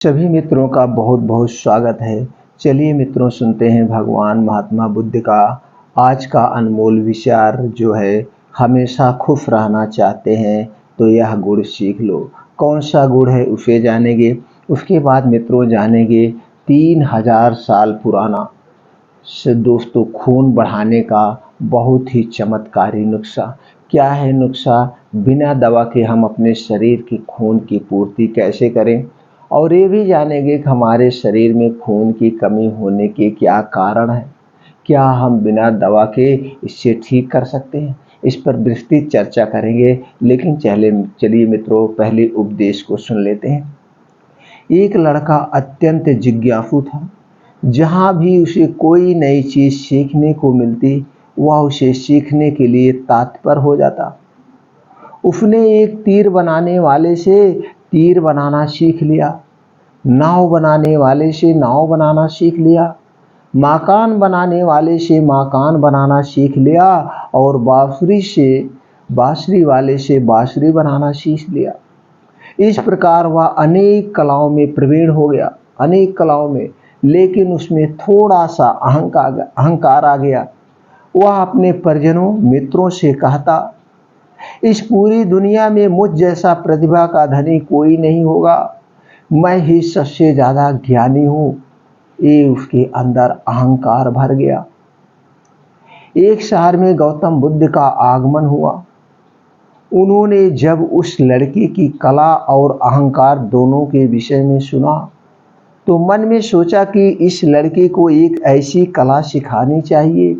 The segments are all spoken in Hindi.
सभी मित्रों का बहुत बहुत स्वागत है। चलिए मित्रों, सुनते हैं भगवान महात्मा बुद्ध का आज का अनमोल विचार जो है, हमेशा खुश रहना चाहते हैं तो यह गुण सीख लो। कौन सा गुण है उसे जानेंगे। उसके बाद मित्रों जानेंगे 3000 साल पुराना से दोस्तों खून बढ़ाने का बहुत ही चमत्कारी नुस्खा। क्या है नुस्खा? बिना दवा के हम अपने शरीर की खून की पूर्ति कैसे करें, और ये भी जानेंगे कि हमारे शरीर में खून की कमी होने के क्या कारण है। क्या हम बिना दवा के इससे ठीक कर सकते हैं? इस पर विस्तृत चर्चा करेंगे। लेकिन चलिए मित्रों, पहले उपदेश को सुन लेते हैं। एक लड़का अत्यंत जिज्ञासु था। जहाँ भी उसे कोई नई चीज़ सीखने को मिलती, वह उसे सीखने के लिए तत्पर हो जाता। उसने एक तीर बनाने वाले से तीर बनाना सीख लिया, नाव बनाने वाले से नाव बनाना सीख लिया, मकान बनाने वाले से मकान बनाना सीख लिया, और बांसुरी वाले से बांसुरी बनाना सीख लिया। इस प्रकार वह अनेक कलाओं में प्रवीण हो गया, अनेक कलाओं में। लेकिन उसमें थोड़ा सा अहंकार आ गया। वह अपने परिजनों मित्रों से कहता, इस पूरी दुनिया में मुझ जैसा प्रतिभा का धनी कोई नहीं होगा, मैं ही सबसे ज्यादा ज्ञानी हूँ। ये उसके अंदर अहंकार भर गया। एक शहर में गौतम बुद्ध का आगमन हुआ। उन्होंने जब उस लड़के की कला और अहंकार दोनों के विषय में सुना, तो मन में सोचा कि इस लड़के को एक ऐसी कला सिखानी चाहिए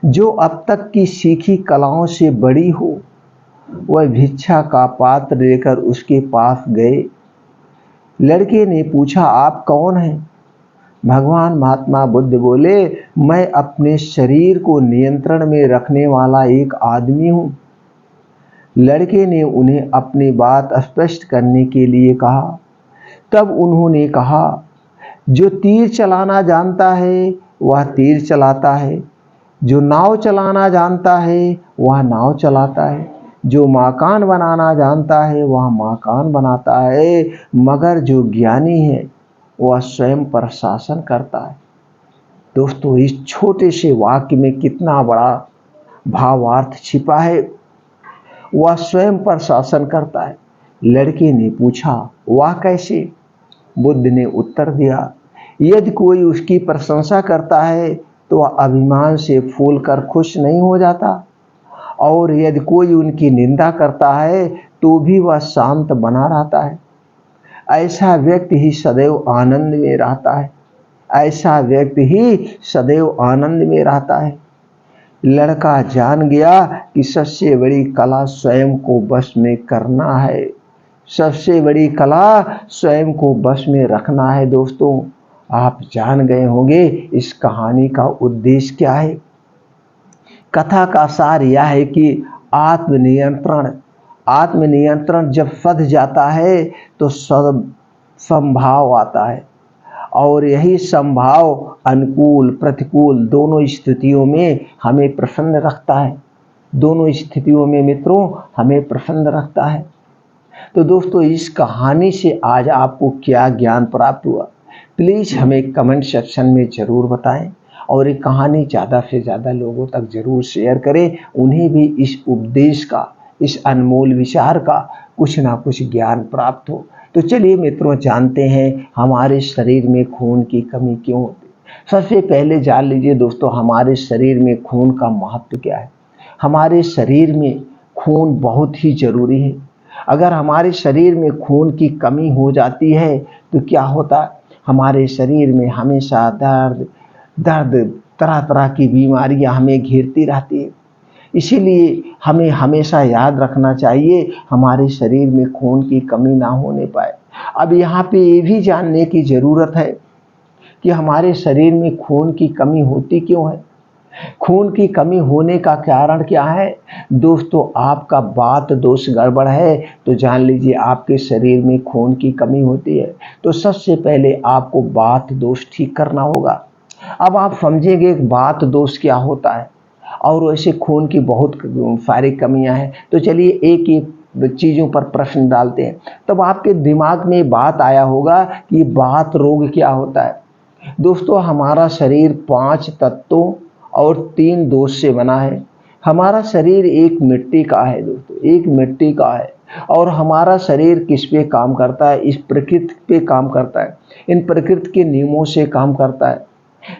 जो अब तक की सीखी कलाओं से बड़ी हो। वह भिक्षा का पात्र लेकर उसके पास गए। लड़के ने पूछा, आप कौन हैं? भगवान महात्मा बुद्ध बोले, मैं अपने शरीर को नियंत्रण में रखने वाला एक आदमी हूँ। लड़के ने उन्हें अपनी बात स्पष्ट करने के लिए कहा। तब उन्होंने कहा, जो तीर चलाना जानता है वह तीर चलाता है, जो नाव चलाना जानता है वह नाव चलाता है, जो मकान बनाना जानता है वह मकान बनाता है, मगर जो ज्ञानी है वह स्वयं पर शासन करता है। दोस्तों, इस छोटे से वाक्य में कितना बड़ा भावार्थ छिपा है। वह स्वयं पर शासन करता है। लड़के ने पूछा, वह कैसे? बुद्ध ने उत्तर दिया, यदि कोई उसकी प्रशंसा करता है तो वह अभिमान से फूलकर खुश नहीं हो जाता, और यदि कोई उनकी निंदा करता है तो भी वह शांत बना रहता है। ऐसा व्यक्ति ही सदैव आनंद में रहता है। ऐसा व्यक्ति ही सदैव आनंद में रहता है। लड़का जान गया कि सबसे बड़ी कला स्वयं को वश में करना है। सबसे बड़ी कला स्वयं को वश में रखना है। दोस्तों, आप जान गए होंगे इस कहानी का उद्देश्य क्या है। कथा का सार यह है कि आत्मनियंत्रण जब सध जाता है तो संभाव आता है, और यही संभाव अनुकूल प्रतिकूल दोनों स्थितियों में हमें प्रसन्न रखता है। दोनों स्थितियों में मित्रों हमें प्रसन्न रखता है। तो दोस्तों, इस कहानी से आज आपको क्या ज्ञान प्राप्त हुआ, प्लीज़ हमें कमेंट सेक्शन में ज़रूर बताएं, और ये कहानी ज़्यादा से ज़्यादा लोगों तक ज़रूर शेयर करें। उन्हें भी इस उपदेश का, इस अनमोल विचार का कुछ ना कुछ ज्ञान प्राप्त हो। तो चलिए मित्रों, जानते हैं हमारे शरीर में खून की कमी क्यों होती है। सबसे पहले जान लीजिए दोस्तों, हमारे शरीर में खून का महत्व क्या है। हमारे शरीर में खून बहुत ही जरूरी है। अगर हमारे शरीर में खून की कमी हो जाती है तो क्या होता है, हमारे शरीर में हमेशा दर्द तरह तरह की बीमारियां हमें घेरती रहती है। इसीलिए हमें हमेशा याद रखना चाहिए हमारे शरीर में खून की कमी ना होने पाए। अब यहाँ पे ये भी जानने की ज़रूरत है कि हमारे शरीर में खून की कमी होती क्यों है। खून की कमी होने का कारण क्या है? दोस्तों, आपका वात दोष गड़बड़ है तो जान लीजिए आपके शरीर में खून की कमी होती है। तो सबसे पहले आपको वात दोष ठीक करना होगा। अब आप समझेंगे वात दोष क्या होता है, और वैसे खून की बहुत सारी कमियां हैं। तो चलिए एक एक चीज़ों पर प्रश्न डालते हैं, तब आपके दिमाग में बात आया होगा कि बात रोग क्या होता है। दोस्तों, हमारा शरीर 5 तत्वों और 3 दोष से बना है। हमारा शरीर एक मिट्टी का है दोस्तों, एक मिट्टी का है। और हमारा शरीर किस पे काम करता है? इस प्रकृति पे काम करता है, इन प्रकृति के नियमों से काम करता है।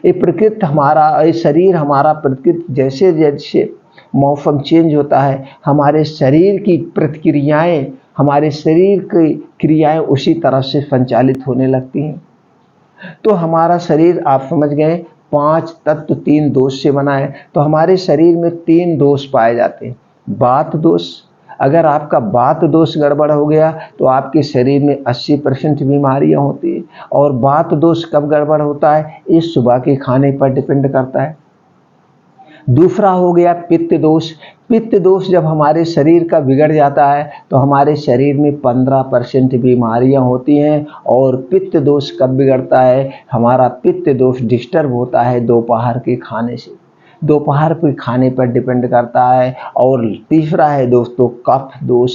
ये प्रकृति हमारा, ये शरीर हमारा प्रकृति जैसे जैसे मौसम चेंज होता है, हमारे शरीर की प्रतिक्रियाएं, हमारे शरीर की क्रियाएं उसी तरह से संचालित होने लगती हैं। तो हमारा शरीर आप समझ गए 5 तत्व 3 दोष से बना है। तो हमारे शरीर में 3 दोष पाए जाते हैं। वात दोष, अगर आपका वात दोष गड़बड़ हो गया तो आपके शरीर में 80% बीमारियां होती है। और वात दोष कब गड़बड़ होता है? इस सुबह के खाने पर डिपेंड करता है। दूसरा हो गया पित्त दोष। पित्त दोष जब हमारे शरीर का बिगड़ जाता है तो हमारे शरीर में 15% बीमारियां होती हैं। और पित्त दोष कब बिगड़ता है? हमारा पित्त दोष डिस्टर्ब होता है दोपहर के खाने से, दोपहर के खाने पर डिपेंड करता है। और तीसरा है दोस्तों कफ दोष।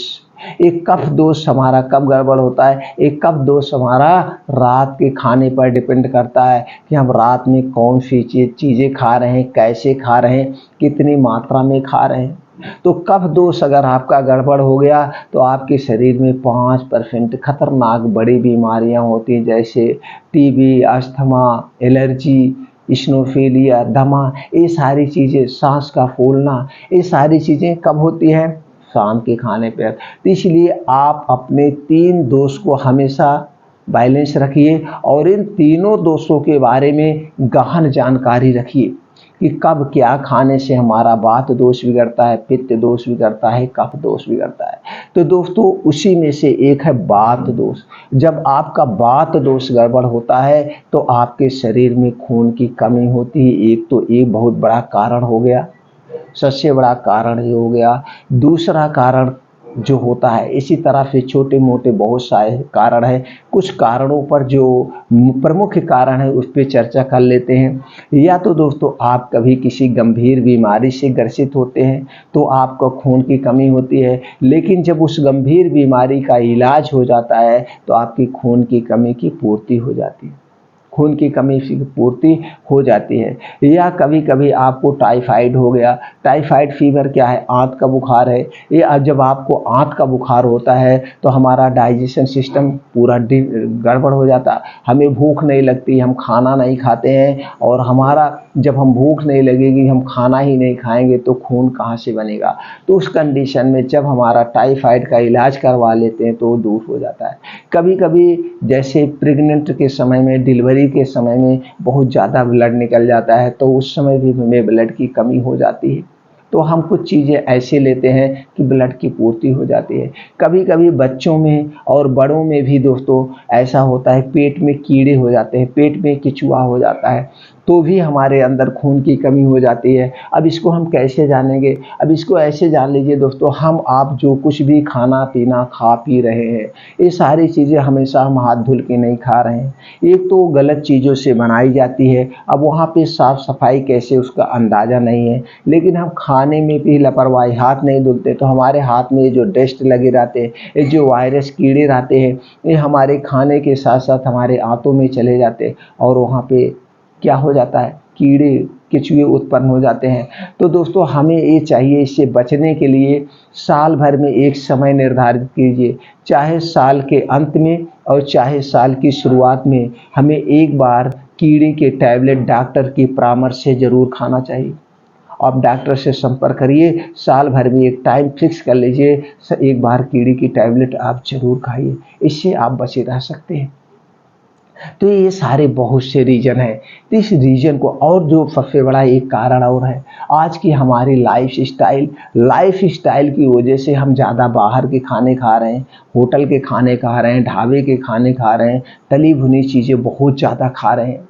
एक कफ दोष हमारा कब गड़बड़ होता है? एक कफ दोष हमारा रात के खाने पर डिपेंड करता है कि हम रात में कौन सी चीज़ें खा रहे हैं, कैसे खा रहे हैं, कितनी मात्रा में खा रहे हैं। तो कफ दोष अगर आपका गड़बड़ हो गया तो आपके शरीर में 5% खतरनाक बड़ी बीमारियां होती हैं, जैसे टीबी, अस्थमा, एलर्जी, इस्नोफिलिया, दमा। ये सारी चीज़ें, सांस का फूलना, ये सारी चीज़ें कब होती हैं? शाम के खाने पर। तो इसलिए आप अपने 3 दोष को हमेशा बैलेंस रखिए और इन तीनों दोषों के बारे में गहन जानकारी रखिए कि कब क्या खाने से हमारा वात दोष बिगड़ता है, पित्त दोष बिगड़ता है, कफ दोष बिगड़ता है। तो दोस्तों, उसी में से एक है वात दोष। जब आपका वात दोष गड़बड़ होता है तो आपके शरीर में खून की कमी होती है। एक तो एक बहुत बड़ा कारण हो गया, सबसे बड़ा कारण ये हो गया। दूसरा कारण जो होता है, इसी तरह से छोटे मोटे बहुत सारे कारण हैं। कुछ कारणों पर जो प्रमुख कारण है उस पर चर्चा कर लेते हैं। या तो दोस्तों आप कभी किसी गंभीर बीमारी से ग्रसित होते हैं तो आपको खून की कमी होती है, लेकिन जब उस गंभीर बीमारी का इलाज हो जाता है तो आपकी खून की कमी की पूर्ति हो जाती है, खून की कमी की पूर्ति हो जाती है। या कभी कभी आपको टाइफाइड हो गया। टाइफाइड फीवर क्या है? आंत का बुखार है। ये जब आपको आंत का बुखार होता है तो हमारा डाइजेशन सिस्टम पूरा गड़बड़ हो जाता है, हमें भूख नहीं लगती, हम खाना नहीं खाते हैं। और हमारा जब हम भूख नहीं लगेगी, हम खाना ही नहीं खाएंगे तो खून कहाँ से बनेगा? तो उस कंडीशन में जब हमारा टाइफाइड का इलाज करवा लेते हैं तो वो दूर हो जाता है। कभी कभी जैसे प्रेग्नेंट के समय में, डिलीवरी के समय में बहुत ज़्यादा ब्लड निकल जाता है तो उस समय भी हमें ब्लड की कमी हो जाती है। तो हम कुछ चीज़ें ऐसे लेते हैं कि ब्लड की पूर्ति हो जाती है। कभी कभी बच्चों में और बड़ों में भी दोस्तों ऐसा होता है, पेट में कीड़े हो जाते हैं, पेट में केचुआ हो जाता है, तो भी हमारे अंदर खून की कमी हो जाती है। अब इसको हम कैसे जानेंगे? अब इसको ऐसे जान लीजिए दोस्तों, हम आप जो कुछ भी खाना पीना खा पी रहे हैं, ये सारी चीज़ें हमेशा हम हाथ धुल के नहीं खा रहे हैं। एक तो गलत चीज़ों से बनाई जाती है, अब वहाँ पे साफ़ सफाई कैसे उसका अंदाज़ा नहीं है। लेकिन हम खाने में भी लापरवाही, हाथ नहीं धुलते तो हमारे हाथ में जो डस्ट लगे रहते हैं, ये जो वायरस कीड़े रहते हैं, ये हमारे खाने के साथ साथ हमारे आंतों में चले जाते हैं और वहाँ पे क्या हो जाता है? कीड़े केचुए उत्पन्न हो जाते हैं। तो दोस्तों हमें ये चाहिए, इससे बचने के लिए साल भर में एक समय निर्धारित कीजिए, चाहे साल के अंत में और चाहे साल की शुरुआत में, हमें एक बार कीड़े के टैबलेट डॉक्टर की परामर्श से ज़रूर खाना चाहिए। आप डॉक्टर से संपर्क करिए, साल भर में एक टाइम फिक्स कर लीजिए, एक बार कीड़े की टैबलेट आप ज़रूर खाइए, इससे आप बचे रह सकते हैं। तो ये सारे बहुत से रीजन हैं। तो इस रीजन को, और जो सबसे बड़ा एक कारण और है, आज की हमारी लाइफ स्टाइल की वजह से हम ज़्यादा बाहर के खाने खा रहे हैं, होटल के खाने खा रहे हैं, ढाबे के खाने खा रहे हैं, तली भुनी चीज़ें बहुत ज़्यादा खा रहे हैं।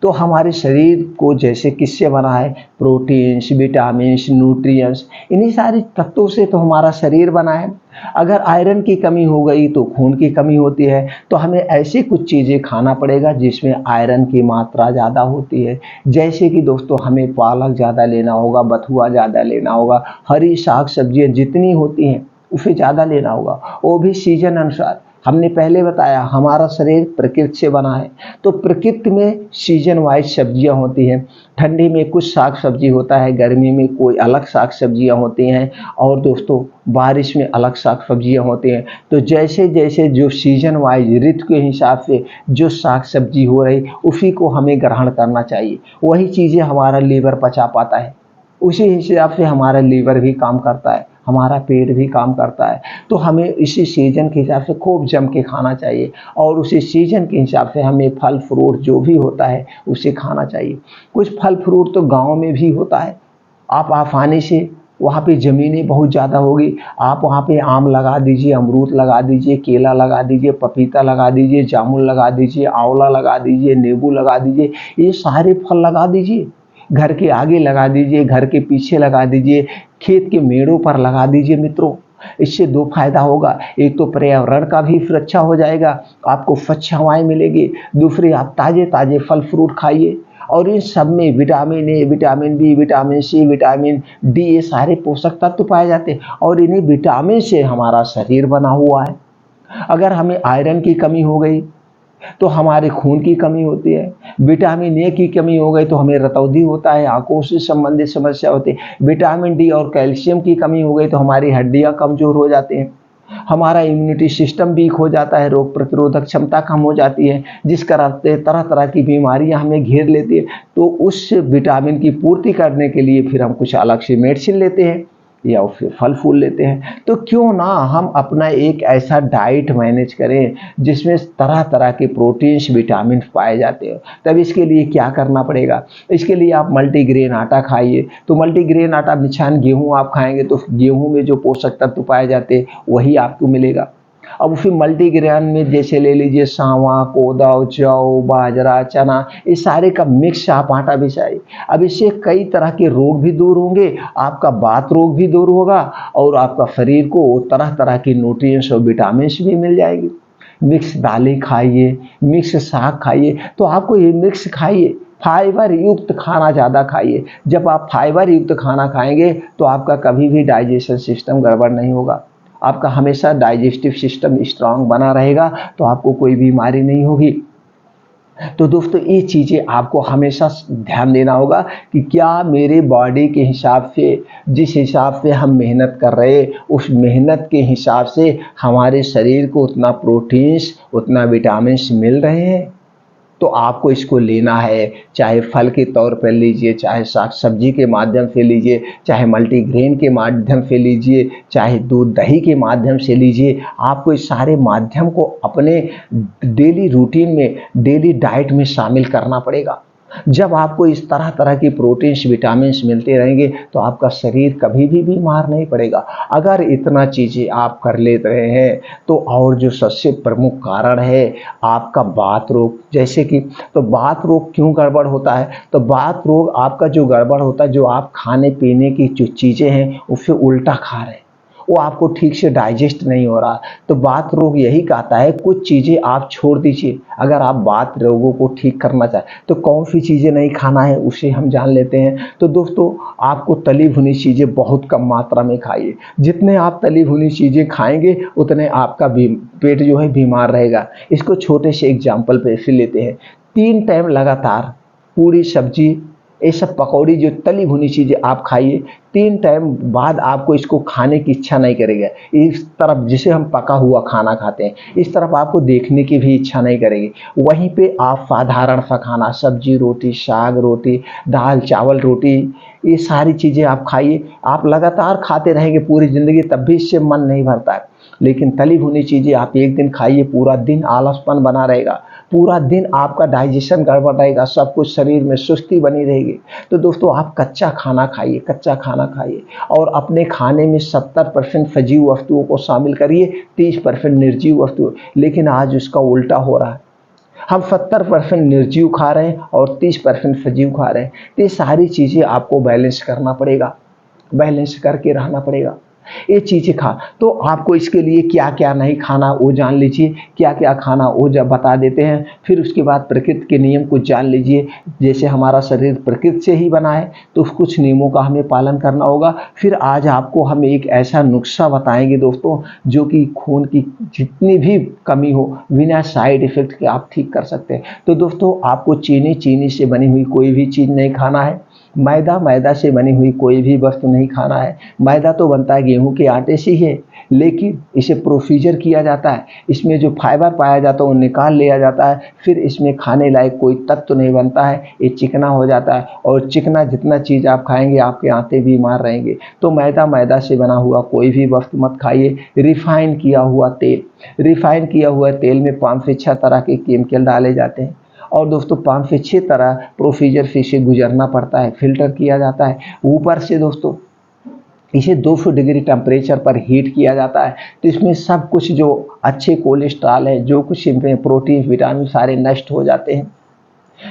तो हमारे शरीर को जैसे किससे बना है? प्रोटीन्स, विटामिन्स, न्यूट्रिएंट्स, इन्हीं सारी तत्वों से तो हमारा शरीर बना है। अगर आयरन की कमी हो गई तो खून की कमी होती है, तो हमें ऐसी कुछ चीज़ें खाना पड़ेगा जिसमें आयरन की मात्रा ज़्यादा होती है। जैसे कि दोस्तों हमें पालक ज़्यादा लेना होगा, बथुआ ज़्यादा लेना होगा, हरी साग सब्जियाँ जितनी होती हैं उसे ज़्यादा लेना होगा, वो भी सीजन अनुसार। हमने पहले बताया हमारा शरीर प्रकृति से बना है, तो प्रकृति में सीजन वाइज सब्जियां होती हैं। ठंडी में कुछ साग सब्जी होता है, गर्मी में कोई अलग साग सब्जियां होती हैं, और दोस्तों बारिश में अलग साग सब्जियां होती हैं। तो जैसे जैसे जो सीजन वाइज ऋतु के हिसाब से जो साग सब्जी हो रही, उसी को हमें ग्रहण करना चाहिए। वही चीज़ें हमारा लीवर पचा पाता है, उसी हिसाब से हमारा लीवर भी काम करता है, हमारा पेट भी काम करता है। तो हमें इसी सीजन के हिसाब से खूब जम के खाना चाहिए, और उसी सीजन के हिसाब से हमें फल फ्रूट जो भी होता है उसे खाना चाहिए। कुछ फल फ्रूट तो गांव में भी होता है, आप आसानी से, वहाँ पे ज़मीनें बहुत ज़्यादा होगी, आप वहाँ पे आम लगा दीजिए, अमरूद लगा दीजिए, केला लगा दीजिए, पपीता लगा दीजिए, जामुन लगा दीजिए, आंवला लगा दीजिए, नींबू लगा दीजिए, ये सारे फल लगा दीजिए। घर के आगे लगा दीजिए, घर के पीछे लगा दीजिए, खेत के मेड़ों पर लगा दीजिए मित्रों। इससे दो फायदा होगा, एक तो पर्यावरण का भी सुरक्षा हो जाएगा, आपको स्वच्छ हवाएं मिलेगी, दूसरी आप ताजे ताजे फल फ्रूट खाइए। और इन सब में vitamin A, vitamin B, vitamin C, vitamin D, ये सारे पोषक तत्व पाए जाते हैं, और इन्हीं विटामिन से हमारा शरीर बना हुआ है। अगर हमें आयरन की कमी हो गई तो हमारे खून की कमी होती है, विटामिन ए की कमी हो गई तो हमें रतौंधी होता है, आंखों से संबंधित समस्या होती है, विटामिन डी और कैल्शियम की कमी हो गई तो हमारी हड्डियां कमजोर हो जाती हैं, हमारा इम्यूनिटी सिस्टम वीक हो जाता है, रोग प्रतिरोधक क्षमता कम हो जाती है, जिस करते तरह तरह की बीमारियां हमें घेर लेती है। तो उस विटामिन की पूर्ति करने के लिए फिर हम कुछ अलग से मेडिसिन लेते हैं या फिर फल फूल लेते हैं। तो क्यों ना हम अपना एक ऐसा डाइट मैनेज करें जिसमें तरह तरह के प्रोटीन्स, विटामिन पाए जाते हैं। तब इसके लिए क्या करना पड़ेगा, इसके लिए आप मल्टीग्रेन आटा खाइए। तो मल्टीग्रेन आटा मिछान गेहूँ आप खाएंगे तो गेहूँ में जो पोषक तत्व पाए जाते हैं वही आपको मिलेगा। अब फिर मल्टीग्रेन में जैसे ले लीजिए सांवा, कोदा, जौ, बाजरा, चना, इस सारे का मिक्स आप आटा बिछाइए। अब इससे कई तरह के रोग भी दूर होंगे, आपका बात रोग भी दूर होगा, और आपका शरीर को तरह तरह की न्यूट्रिएंट्स और विटामिन्स भी मिल जाएगी। मिक्स दालें खाइए, मिक्स साग खाइए। तो आपको ये मिक्स खाइए, फाइबर युक्त खाना ज़्यादा खाइए। जब आप फाइबर युक्त खाना खाएंगे तो आपका कभी भी डाइजेशन सिस्टम गड़बड़ नहीं होगा, आपका हमेशा डाइजेस्टिव सिस्टम स्ट्रांग बना रहेगा, तो आपको कोई बीमारी नहीं होगी। तो दोस्तों ये चीज़ें आपको हमेशा ध्यान देना होगा कि क्या मेरे बॉडी के हिसाब से, जिस हिसाब से हम मेहनत कर रहे हैं उस मेहनत के हिसाब से हमारे शरीर को उतना प्रोटीन्स, उतना विटामिन्स मिल रहे हैं। तो आपको इसको लेना है, चाहे फल के तौर पर लीजिए, चाहे साग सब्जी के माध्यम से लीजिए, चाहे मल्टीग्रेन के माध्यम से लीजिए, चाहे दूध दही के माध्यम से लीजिए। आपको इस सारे माध्यम को अपने डेली रूटीन में, डेली डाइट में शामिल करना पड़ेगा। जब आपको इस तरह तरह की प्रोटीन्स, विटामिन्स मिलते रहेंगे तो आपका शरीर कभी भी बीमार नहीं पड़ेगा। अगर इतना चीज़ें आप कर ले रहे हैं तो, और जो सबसे प्रमुख कारण है आपका बात रोग, जैसे कि, तो बात रोग क्यों गड़बड़ होता है, तो बात रोग आपका जो गड़बड़ होता है, जो आप खाने पीने की जो चीज़ें हैं उससे उल्टा खा रहे हैं, वो आपको ठीक से डाइजेस्ट नहीं हो रहा। तो बात रोग यही कहता है कुछ चीज़ें आप छोड़ दीजिए। अगर आप बात रोगों को ठीक करना चाहें तो कौन सी चीज़ें नहीं खाना है उसे हम जान लेते हैं। तो दोस्तों आपको तली भुनी चीज़ें बहुत कम मात्रा में खाइए। जितने आप तली भुनी चीज़ें खाएंगे उतने आपका पेट जो है बीमार रहेगा। इसको छोटे से एग्जाम्पल पे फिर लेते हैं। 3 टाइम लगातार पूरी सब्जी, ये सब पकौड़ी, जो तली भुनी चीज़ें आप खाइए, 3 टाइम बाद आपको इसको खाने की इच्छा नहीं करेगा। इस तरफ जिसे हम पका हुआ खाना खाते हैं, इस तरफ आपको देखने की भी इच्छा नहीं करेगी। वहीं पे आप साधारण सा खाना, सब्जी रोटी, साग रोटी, दाल चावल रोटी, ये सारी चीज़ें आप खाइए। आप लगातार खाते रहेंगे पूरी ज़िंदगी, तब भी इससे मन नहीं भरता है। लेकिन तली भुनी चीज़ें आप एक दिन खाइए, पूरा दिन आलसपन बना रहेगा, पूरा दिन आपका डाइजेशन गड़बड़ रहेगा, सब कुछ शरीर में सुस्ती बनी रहेगी। तो दोस्तों आप कच्चा खाना खाइए, कच्चा खाना खाइए, और अपने खाने में 70% सजीव वस्तुओं को शामिल करिए, 30% निर्जीव वस्तु। लेकिन आज उसका उल्टा हो रहा है, हम 70% निर्जीव खा रहे हैं और 30% सजीव खा रहे हैं। तो ये सारी चीज़ें आपको बैलेंस करना पड़ेगा, बैलेंस करके रहना पड़ेगा। ये चीज़ें खा। तो आपको इसके लिए क्या क्या नहीं खाना वो जान लीजिए, क्या क्या खाना वो जब बता देते हैं। फिर उसके बाद प्रकृति के नियम कुछ जान लीजिए। जैसे हमारा शरीर प्रकृति से ही बना है तो कुछ नियमों का हमें पालन करना होगा। फिर आज आपको हम एक ऐसा नुस्खा बताएंगे दोस्तों, जो कि खून की जितनी भी कमी हो बिना साइड इफेक्ट के आप ठीक कर सकते हैं। तो दोस्तों आपको चीनी से बनी हुई कोई भी चीज़ नहीं खाना है। मैदा से बनी हुई कोई भी वस्तु नहीं खाना है। मैदा तो बनता है गेहूं के आटे से ही है, लेकिन इसे प्रोसीजर किया जाता है, इसमें जो फाइबर पाया जाता है वो निकाल लिया जाता है, फिर इसमें खाने लायक कोई तत्व नहीं बनता है, ये चिकना हो जाता है। और चिकना जितना चीज़ आप खाएंगे आपके आंतें बीमार रहेंगे। तो मैदा से बना हुआ कोई भी वस्तु मत खाइए। रिफाइन किया हुआ तेल में 5 से 6 तरह के केमिकल डाले जाते हैं, और दोस्तों 5 से 6 तरह प्रोसीजर से इसे गुजरना पड़ता है, फिल्टर किया जाता है। ऊपर से दोस्तों इसे 200 डिग्री टेम्परेचर पर हीट किया जाता है। तो इसमें सब कुछ जो अच्छे कोलेस्ट्रॉल है, जो कुछ इनमें प्रोटीन विटामिन सारे नष्ट हो जाते हैं।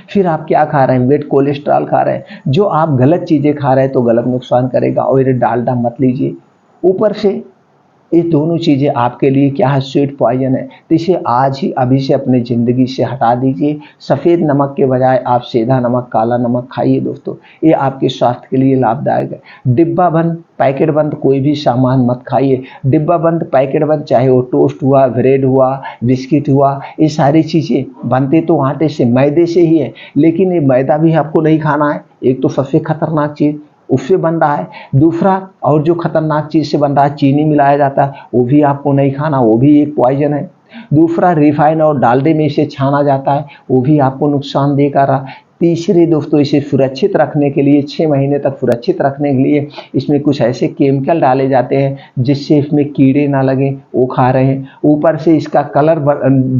फिर आप क्या खा रहे हैं, वेट कोलेस्ट्रॉल खा रहे हैं। जो आप गलत चीज़ें खा रहे हैं तो गलत नुकसान करेगा, और ये डालडा मत लीजिए। ऊपर से ये दोनों चीज़ें आपके लिए क्या है, स्वीट पॉइजन है। तो इसे आज ही अभी से अपनी ज़िंदगी से हटा दीजिए। सफ़ेद नमक के बजाय आप सीधा नमक, काला नमक खाइए दोस्तों, ये आपके स्वास्थ्य के लिए लाभदायक है। डिब्बा बंद पैकेट बंद कोई भी सामान मत खाइए। डिब्बा बंद पैकेट बंद, चाहे वो टोस्ट हुआ, ब्रेड हुआ, बिस्किट हुआ, ये सारी चीज़ें बनते तो आटे से, मैदे से ही है, लेकिन ये मैदा भी आपको नहीं खाना है। एक तो सबसे खतरनाक चीज़ उससे बन रहा है। दूसरा और जो खतरनाक चीज़ से बन रहा है, चीनी मिलाया जाता है, वो भी आपको नहीं खाना, वो भी एक पॉइजन है। दूसरा रिफाइन और डालडे में इसे छाना जाता है, वो भी आपको नुकसान देगा रहा। तीसरे दोस्तों इसे सुरक्षित रखने के लिए, 6 महीने तक सुरक्षित रखने के लिए इसमें कुछ ऐसे केमिकल डाले जाते हैं जिससे इसमें कीड़े ना लगें, वो खा रहे हैं। ऊपर से इसका कलर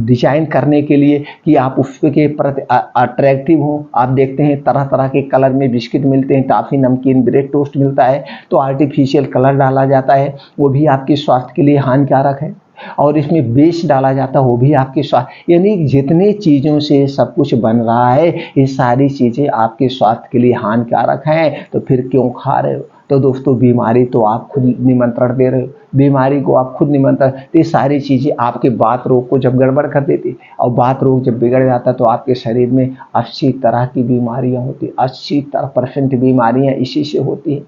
डिजाइन करने के लिए कि आप उसके प्रति अट्रैक्टिव हो, आप देखते हैं तरह तरह के कलर में बिस्किट मिलते हैं, टॉफ़ी, नमकीन, ब्रेड, टोस्ट मिलता है, तो आर्टिफिशियल कलर डाला जाता है, वो भी आपके स्वास्थ्य के लिए हानिकारक है। और इसमें बेस डाला जाता है, वो भी आपके स्वास्थ्य, यानी जितने चीज़ों से सब कुछ बन रहा है ये सारी चीज़ें आपके स्वास्थ्य के लिए हानिकारक हैं, तो फिर क्यों खा रहे हो। तो दोस्तों बीमारी तो आप खुद निमंत्रण दे रहे हो, बीमारी को आप खुद निमंत्रण। तो ये सारी चीज़ें आपके बात रोग को जब गड़बड़ कर देती, और बात रोग जब बिगड़ जाता तो आपके शरीर में 80 तरह की बीमारियां होती, 80% बीमारियां इसी से होती हैं।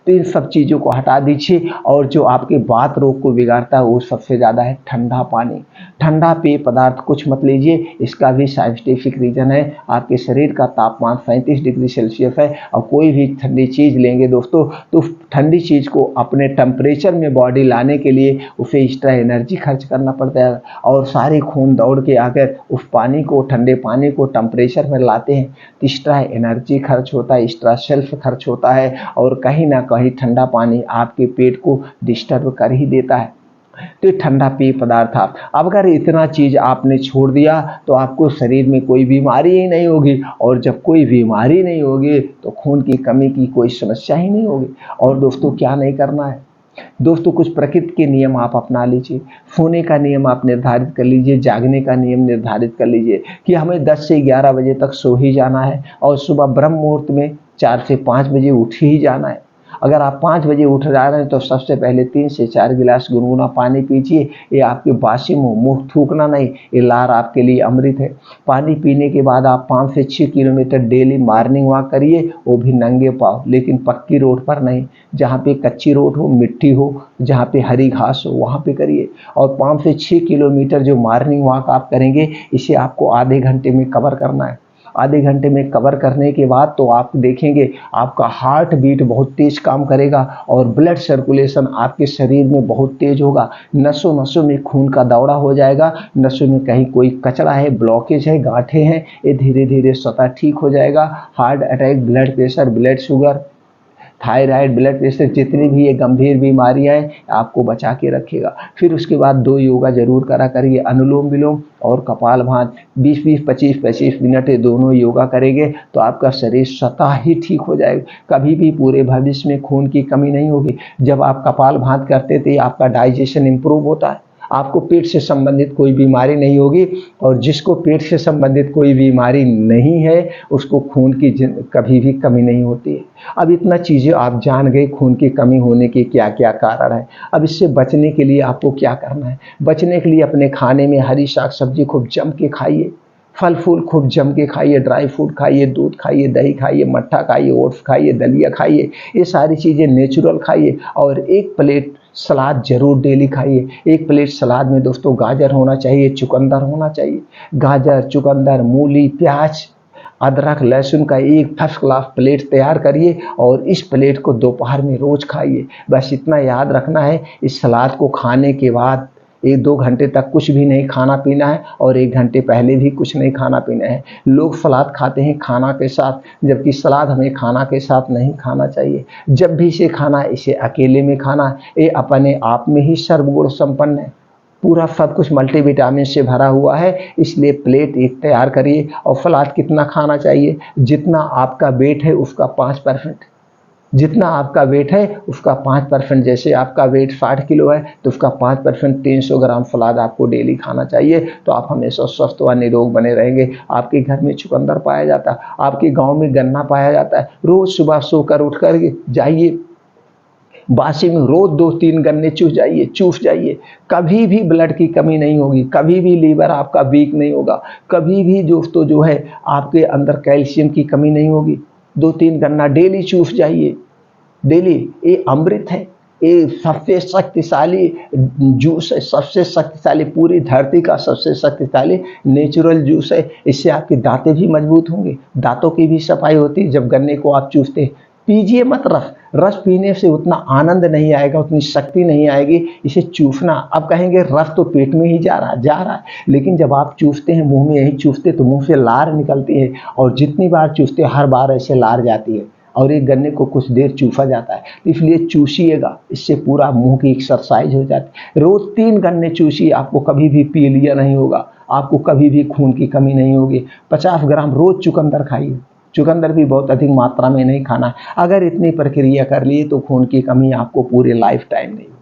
तो इन सब चीज़ों को हटा दीजिए। और जो आपके बात रोग को बिगाड़ता है वो सबसे ज़्यादा है ठंडा पानी। ठंडा पेय पदार्थ कुछ मत लीजिए, इसका भी साइंटिफिक रीज़न है। आपके शरीर का तापमान 37 डिग्री सेल्सियस है, और कोई भी ठंडी चीज़ लेंगे दोस्तों तो ठंडी चीज़ को अपने टेम्परेचर में बॉडी लाने के लिए उसे एक्स्ट्रा एनर्जी खर्च करना पड़ता है, और सारे खून दौड़ के आकर उस पानी को, ठंडे पानी को टेम्परेचर में लाते हैं, तो एक्स्ट्रा एनर्जी खर्च होता है, एक्स्ट्रा सेल्फ खर्च होता है, और कहीं ना कहीं ठंडा पानी आपके पेट को डिस्टर्ब कर ही देता है। तो ठंडा पेय पदार्थ आप, अब अगर इतना चीज़ आपने छोड़ दिया तो आपको शरीर में कोई बीमारी ही नहीं होगी, और जब कोई बीमारी नहीं होगी तो खून की कमी की कोई समस्या ही नहीं होगी। और दोस्तों क्या नहीं करना है दोस्तों, कुछ प्रकृति के नियम आप अपना लीजिए। सोने का नियम आप निर्धारित कर लीजिए, जागने का नियम निर्धारित कर लीजिए कि हमें 10 से 11 बजे तक सो ही जाना है, और सुबह ब्रह्म मुहूर्त में 4 से 5 बजे उठ ही जाना है। अगर आप 5 बजे उठ जा रहे हैं तो सबसे पहले 3 से 4 गिलास गुनगुना पानी पीजिए। ये आपके बासी मुंह थूकना नहीं, ये लार आपके लिए अमृत है। पानी पीने के बाद आप 5 से 6 किलोमीटर डेली मॉर्निंग वॉक करिए, वो भी नंगे पाँव, लेकिन पक्की रोड पर नहीं, जहाँ पे कच्ची रोड हो, मिट्टी हो, जहाँ पे हरी घास हो, वहाँ पे करिए। और 5 से 6 किलोमीटर जो मॉर्निंग वॉक आप करेंगे, इसे आपको आधे घंटे में कवर करना है। आधे घंटे में कवर करने के बाद तो आप देखेंगे आपका हार्ट बीट बहुत तेज काम करेगा, और ब्लड सर्कुलेशन आपके शरीर में बहुत तेज होगा। नसों नसों में खून का दौड़ा हो जाएगा, नसों में कहीं कोई कचरा है, ब्लॉकेज है, गांठें हैं, ये धीरे धीरे स्वतः ठीक हो जाएगा। Heart attack, blood pressure, blood sugar, thyroid, blood pressure, जितनी भी ये गंभीर बीमारियां हैं आपको बचा के रखेगा। फिर उसके बाद 2 योगा जरूर करा करिए, अनुलोम विलोम और कपाल भाती। 20-20, 25-25 मिनट ये दोनों योगा करेंगे तो आपका शरीर स्वतः ही ठीक हो जाएगा। कभी भी पूरे भविष्य में खून की कमी नहीं होगी। जब आप कपाल भात करते थे आपका डाइजेशन इंप्रूव होता है, आपको पेट से संबंधित कोई बीमारी नहीं होगी, और जिसको पेट से संबंधित कोई बीमारी नहीं है उसको खून की कभी भी कमी नहीं होती है। अब इतना चीज़ें आप जान गए खून की कमी होने के क्या क्या कारण है। अब इससे बचने के लिए आपको क्या करना है? बचने के लिए अपने खाने में हरी साग सब्जी खूब जम के खाइए, फल फूल खूब जम के खाइए, ड्राई फ्रूट खाइए, दूध खाइए, दही खाइए, मट्ठा खाइए, ओट्स खाइए, दलिया खाइए, ये सारी चीज़ें नेचुरल खाइए। और एक प्लेट सलाद जरूर डेली खाइए। एक प्लेट सलाद में दोस्तों गाजर होना चाहिए, चुकंदर होना चाहिए। गाजर, चुकंदर, मूली, प्याज, अदरक, लहसुन का एक फर्स्ट क्लास प्लेट तैयार करिए और इस प्लेट को दोपहर में रोज खाइए। बस इतना याद रखना है, इस सलाद को खाने के बाद 1-2 घंटे तक कुछ भी नहीं खाना पीना है और 1 घंटे पहले भी कुछ नहीं खाना पीना है। लोग सलाद खाते हैं खाना के साथ, जबकि सलाद हमें खाना के साथ नहीं खाना चाहिए। जब भी इसे खाना है इसे अकेले में खाना है। ये अपने आप में ही सर्वगुण संपन्न है, पूरा सब कुछ मल्टीविटामिन से भरा हुआ है। इसलिए प्लेट एक तैयार करिए। और सलाद कितना खाना चाहिए? जितना आपका वेट है उसका 5%। जितना आपका वेट है उसका 5%। जैसे आपका वेट 60 किलो है तो उसका 5% 300 ग्राम सलाद आपको डेली खाना चाहिए। तो आप हमेशा स्वस्थ व निरोग बने रहेंगे। आपके घर में चुकंदर पाया जाता है, आपके गांव में गन्ना पाया जाता है। रोज सुबह सोकर उठ कर जाइए बासी में रोज 2-3 गन्ने चूस जाइए। कभी भी ब्लड की कमी नहीं होगी, कभी भी लीवर आपका वीक नहीं होगा, कभी भी दोस्तों जो है आपके अंदर कैल्शियम की कमी नहीं होगी। 2-3 गन्ना डेली चूस जाइए, डेली। ये अमृत है, ये सबसे शक्तिशाली जूस है, सबसे शक्तिशाली, पूरी धरती का सबसे शक्तिशाली नेचुरल जूस है। इससे आपके दांतें भी मजबूत होंगे, दांतों की भी सफाई होती है जब गन्ने को आप चूसते हैं। पीजिए मत रस, रस पीने से उतना आनंद नहीं आएगा, उतनी शक्ति नहीं आएगी। इसे चूसना, अब कहेंगे रस तो पेट में ही जा रहा है, लेकिन जब आप चूसते हैं, मुंह में यही चूसते तो मुंह से लार निकलती है, और जितनी बार चूसते हर बार ऐसे लार जाती है, और एक गन्ने को कुछ देर चूसा जाता है। तो इसलिए चूसिएगा, इससे पूरा मुंह की एक्सरसाइज हो जाती है। रोज 3 गन्ने चूसिए, आपको कभी भी पीलिया नहीं होगा, आपको कभी भी खून की कमी नहीं होगी। 50 ग्राम रोज चुकंदर खाइए, चुकंदर भी बहुत अधिक मात्रा में नहीं खाना है। अगर इतनी प्रक्रिया कर लिए तो खून की कमी आपको पूरे लाइफ टाइम नहीं होगी।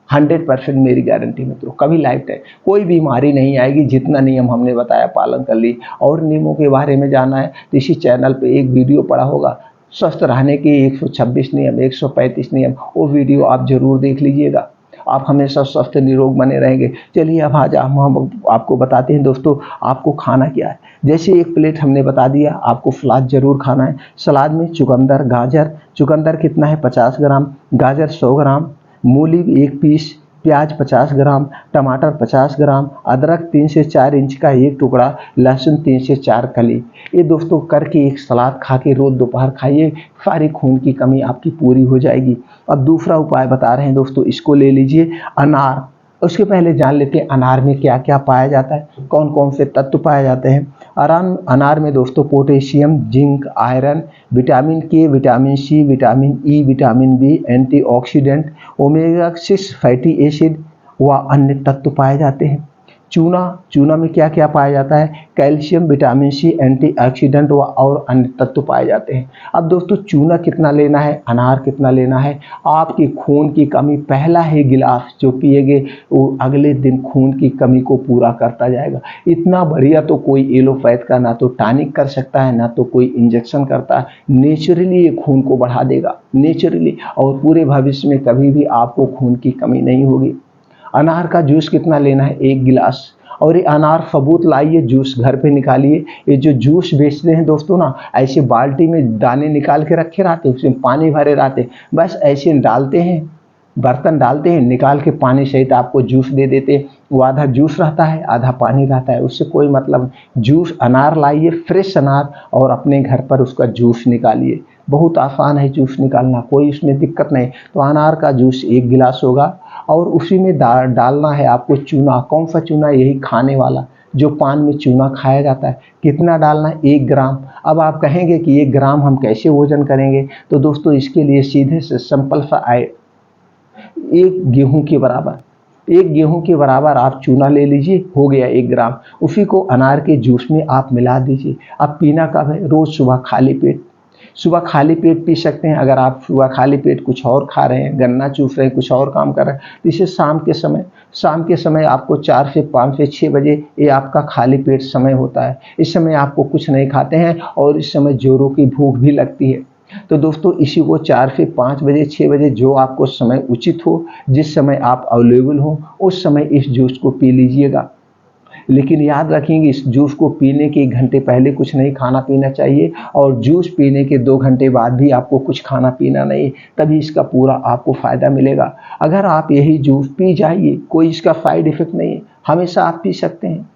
100% मेरी गारंटी मित्रों, कभी लाइफ टाइम कोई बीमारी नहीं आएगी। जितना नियम हमने बताया पालन कर ली। और नियमों के बारे में जानना है तो इसी चैनल पे एक वीडियो पड़ा होगा, स्वस्थ रहने के 126 नियम, 135 नियम, वो वीडियो आप जरूर देख लीजिएगा। आप हमेशा स्वस्थ निरोग बने रहेंगे। चलिए अब आज हम आपको बताते हैं दोस्तों आपको खाना क्या है। जैसे एक प्लेट हमने बता दिया, आपको सलाद जरूर खाना है। सलाद में चुकंदर, गाजर, चुकंदर कितना है 50 ग्राम, गाजर 100 ग्राम, मूली 1 पीस, प्याज 50 ग्राम, टमाटर 50 ग्राम, अदरक 3 से 4 इंच का 1 टुकड़ा, लहसुन 3 से 4 कली। ये दोस्तों करके एक सलाद खा के रोज दोपहर खाइए, सारी खून की कमी आपकी पूरी हो जाएगी। अब दूसरा उपाय बता रहे हैं दोस्तों, इसको ले लीजिए, अनार। उसके पहले जान लेते हैं अनार में क्या क्या पाया जाता है, कौन कौन से तत्व पाए जाते हैं। अनार में दोस्तों potassium, zinc, iron, vitamin K, vitamin C, vitamin E, vitamin B, antioxidant, omega 6 fatty acid व अन्य तत्व पाए जाते हैं। चूना में क्या क्या पाया जाता है? कैल्शियम, विटामिन सी, एंटीऑक्सीडेंट व और अन्य तत्व पाए जाते हैं। अब दोस्तों चूना कितना लेना है, अनार कितना लेना है? आपकी खून की कमी, पहला ही गिलास जो पिएंगे वो अगले दिन खून की कमी को पूरा करता जाएगा। इतना बढ़िया तो कोई एलोपैथ का ना तो टॉनिक कर सकता है, ना तो कोई इंजेक्शन करता है। नेचुरली ये खून को बढ़ा देगा, नेचुरली, और पूरे भविष्य में कभी भी आपको खून की कमी नहीं होगी। अनार का जूस कितना लेना है? 1 गिलास। और ये अनार सबूत लाइए, जूस घर पे निकालिए। ये जो जूस बेचते हैं दोस्तों ना, ऐसे बाल्टी में दाने निकाल के रखे रहते, उसमें पानी भरे रहते, बस ऐसे डालते हैं, बर्तन डालते हैं, निकाल के पानी सहित आपको जूस दे देते। वो आधा जूस रहता है, आधा पानी रहता है, उससे कोई मतलब। जूस अनार लाइए, फ्रेश अनार, और अपने घर पर उसका जूस निकालिए। बहुत आसान है जूस निकालना, कोई उसमें दिक्कत नहीं। तो अनार का जूस 1 गिलास होगा। और उसी में डालना है आपको चूना। कौन सा चूना? यही खाने वाला, जो पान में चूना खाया जाता है। कितना डालना है? 1 ग्राम। अब आप कहेंगे कि 1 ग्राम हम कैसे वजन करेंगे? तो दोस्तों इसके लिए सीधे से सिंपल सा एक गेहूं के बराबर, 1 गेहूं के बराबर आप चूना ले लीजिए, हो गया 1 ग्राम। उसी को अनार के जूस में आप मिला दीजिए। अब पीना कब है? रोज सुबह खाली पेट। सुबह खाली पेट पी सकते हैं। अगर आप सुबह खाली पेट कुछ और खा रहे हैं, गन्ना चूस रहे हैं, कुछ और काम कर रहे हैं, तो इसे शाम के समय आपको 4 से 5 से 6 बजे ये आपका खाली पेट समय होता है। इस समय आपको कुछ नहीं खाते हैं और इस समय जोरों की भूख भी लगती है। तो दोस्तों इसी को 4 से 5 बजे 6 बजे जो आपको समय उचित हो, जिस समय आप अवेलेबल हो, उस समय इस जूस को पी लीजिएगा। लेकिन याद रखेंगे इस जूस को पीने के 1 घंटे पहले कुछ नहीं खाना पीना चाहिए और जूस पीने के 2 घंटे बाद भी आपको कुछ खाना पीना नहीं, तभी इसका पूरा आपको फ़ायदा मिलेगा। अगर आप यही जूस पी जाइए, कोई इसका साइड इफ़ेक्ट नहीं है, हमेशा आप पी सकते हैं।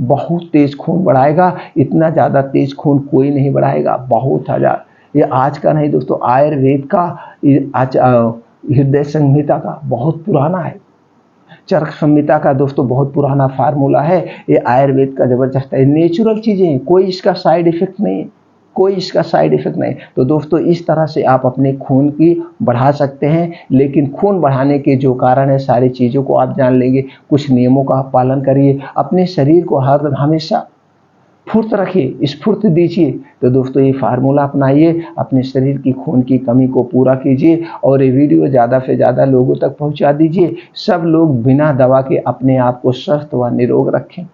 बहुत तेज़ खून बढ़ाएगा, इतना ज़्यादा तेज़ खून कोई नहीं बढ़ाएगा, बहुत हज़ार। ये आज का नहीं दोस्तों, आयुर्वेद का हृदय संहिता का बहुत पुराना है। चरक संहिता का दोस्तों बहुत पुराना फार्मूला है। ये आयुर्वेद का ज़बरदस्त है, नेचुरल चीज़ें हैं, कोई इसका साइड इफ़ेक्ट नहीं है, कोई इसका साइड इफ़ेक्ट नहीं। तो दोस्तों इस तरह से आप अपने खून की बढ़ा सकते हैं, लेकिन खून बढ़ाने के जो कारण है सारी चीज़ों को आप जान लेंगे। कुछ नियमों का आप पालन करिए, अपने शरीर को हर हमेशा फुर्त रखिए, स्फूर्ति दीजिए। तो दोस्तों ये फार्मूला अपनाइए, अपने शरीर की खून की कमी को पूरा कीजिए और ये वीडियो ज़्यादा से ज़्यादा लोगों तक पहुंचा दीजिए। सब लोग बिना दवा के अपने आप को स्वस्थ व निरोग रखें।